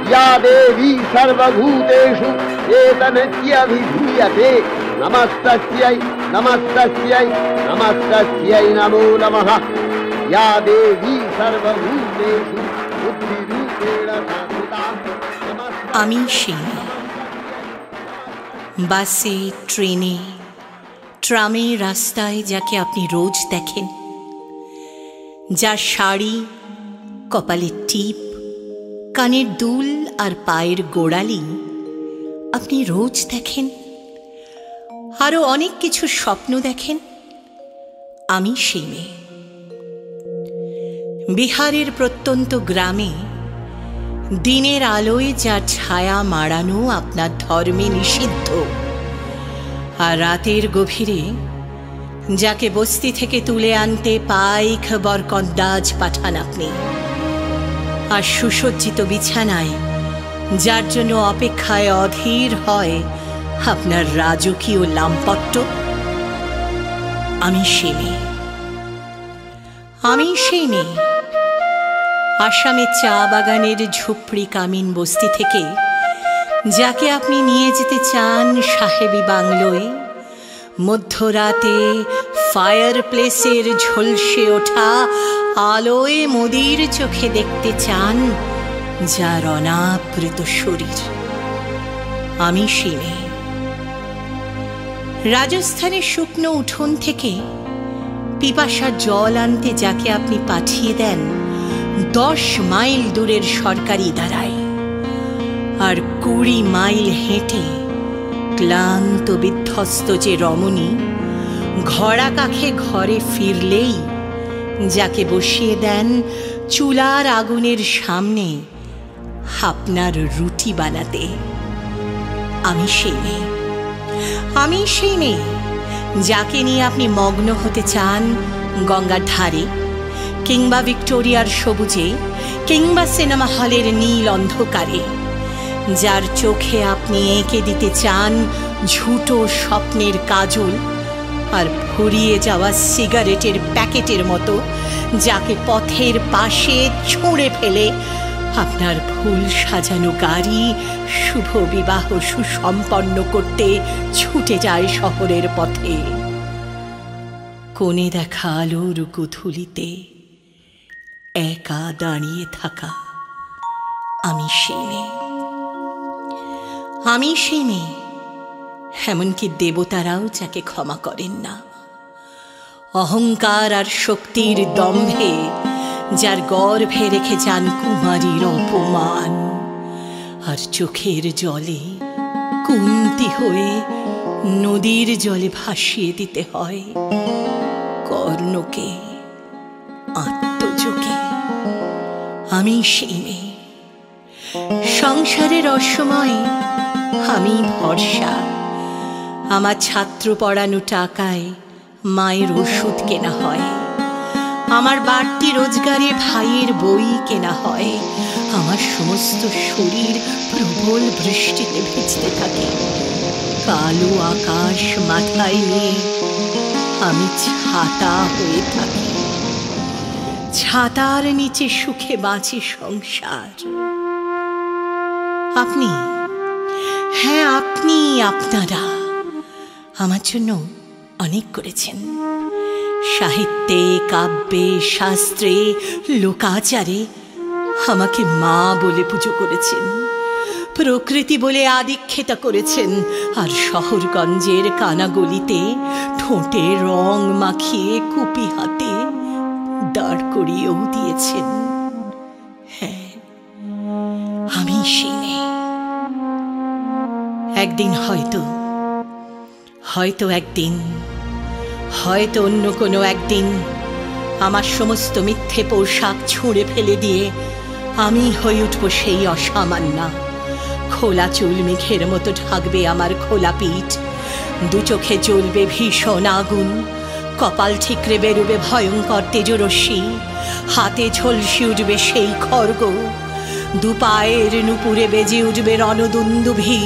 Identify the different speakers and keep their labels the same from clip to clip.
Speaker 1: या देवी सर्वभूतेषु एतन्यभिधीयते नमस्तस्यै नमस्तस्यै नमस्तस्यै नमो नमः। या देवी सर्वभूतेषु बुद्धिरूपेण संस्थिता
Speaker 2: আমি সেই বাসে, ট্রেনে, ট্রামে, রাস্তায় যাকে আপনি রোজ দেখেন, যার শাড়ি, কপালের টিপ, কানের দুল আর পায়ের গোড়ালি আপনি রোজ দেখেন, আরো অনেক কিছু স্বপ্ন দেখেন। আমি সেই মেয়ে। বিহারের প্রত্যন্ত গ্রামে দিনের আলোয় যার ছায়া মাড়ানো আপনার ধর্মে নিষিদ্ধ, আর রাতের গভীরে যাকে বস্তি থেকে তুলে আনতে পাইক বরকন্দাজ পাঠান আপনি, আর সুসজ্জিত বিছানায় যার জন্য অপেক্ষায় অধীর হয় আপনার রাজকীয় লাম্পট্য। আমি সেই মেয়ে। আমি সেই মেয়ে। আসামের চা বাগানের ঝুপড়ি কামিন বস্তি থেকে যাকে আপনি নিয়ে যেতে চান সাহেবী বাংলোয়, মধ্যরাতে ফায়ার প্লেসের ঝলসে ওঠা আলোয় মোদির চোখে দেখতে চান যার অনাবৃত শরীর। আমি সেই মেয়ে। রাজস্থানের শুকনো উঠোন থেকে পিপাসার জল আনতে যাকে আপনি পাঠিয়ে দেন 10 মাইল দূরের সরকারি ইদারায়, আর 20 মাইল হেঁটে ক্লান্ত বিধ্বস্ত যে রমণী ঘোড়া কাখে ঘরে ফিরলেই যাকে বসিয়ে দেন চুলার আগুনের সামনে আপনার রুটি বানাতে। আমি সেই মেয়ে। আমি সেই মেয়ে যাকে নিয়ে আপনি মগ্ন হতে চান গঙ্গার ধারে, কিংবা ভিক্টোরিয়ার সবুজে, কিংবা সিনেমা হলের নীল অন্ধকারে, যার চোখে আপনি এঁকে দিতে চান ঝুটো স্বপ্নের কাজল, আর ফুরিয়ে যাওয়া সিগারেটের প্যাকেটের মতো যাকে পথের পাশে ছুঁড়ে ফেলে আপনার ফুল সাজানো গাড়ি শুভ বিবাহ সুসম্পন্ন করতে ছুটে যায় শহরের পথে। কোণে দেখা আলোর কুথুলিতে একা দাঁড়িয়ে থাকা আমি সেই মেয়ে। আমি সেই মেয়ে, এমনকি দেবতারাও যাকে ক্ষমা করেন না। অহংকার আর শক্তির দম্ভে যার গর্ভে রেখে যান কুমারীর অপমান, আর চোখের জলে কুন্তি হয়ে নদীর জলে ভাসিয়ে দিতে হয় কর্ণকে আত্মযোগে। আমি সেই মেয়ে। সংসারের অসময়ে আমি ভরসা। আমার ছাত্র পড়ানো টাকায় মায়ের ওষুধ কেনা হয়, আমার বাড়তি রোজগারে ভাইয়ের বই কেনা হয়, আমার সমস্ত শরীর প্রবল বৃষ্টিতে ভিজতে থাকে। কালো আকাশ মাথায় নিয়ে আমি ছাতা হয়ে থাকি। ছাতার নিচে সুখে বাঁচে সংসার। আপনি, হ্যাঁ আপনি, আপনারা আমার জন্য অনেক করেছেন। সাহিত্যে, কাব্যে, শাস্ত্রে, লোকাচারে আমাকে মা বলে পুজো করেছেন, প্রকৃতি বলে আদিক্ষেতা করেছেন, আর শহরগঞ্জের কানাগলিতে ঠোঁটে রং মাখিয়ে কুপি হাতে দাঁড় করিয়েও দিয়েছেন। হ্যাঁ, আমি সেই মেয়ে। একদিন হয়তো একদিন, হয়তো অন্য কোনো একদিন আমার সমস্ত মিথ্যে পোশাক ছুঁড়ে ফেলে দিয়ে আমি হয়ে উঠব সেই অসামান্যা। খোলা চুল মেঘের মতো ঢাকবে আমার খোলা পিঠ, দু চোখে জ্বলবে ভীষণ আগুন, কপাল ঠিকরে বেরোবে ভয়ঙ্কর তেজরশ্মি, হাতে ঝলসে উঠবে সেই খড়গ, দু পায়ের নুপুরে বেজে উঠবে রণদুন্দুভি,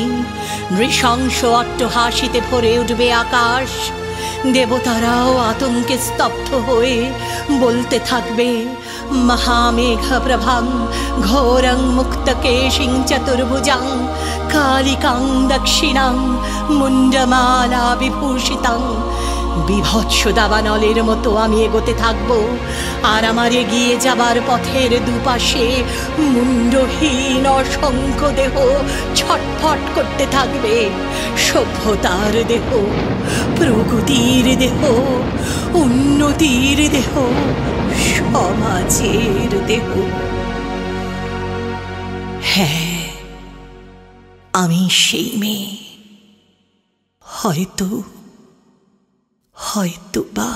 Speaker 2: নৃশংস অট্টহাসিতে ভরে উঠবে আকাশ। দেবতারাও আতঙ্কে স্তব্ধ হয়ে বলতে থাকবে, महामेघप्रभां घोरं मुक्तकेशिं चतुर्भुजां कालिकां दक्षिणां मुण्डमाला विभूषितां বিভৎস দাবানলের মতো আমি এগোতে থাকবো, আর আমার এগিয়ে যাবার পথের দুপাশে মুন্ডহীন অসংখ্য দেহ ছটফট করতে থাকবে। সভ্যতার দেহ, প্রগতির দেহ, উন্নতির দেহ, সমাজের দেহ। হ্যাঁ, আমি সেই মেয়ে। হয়তো বা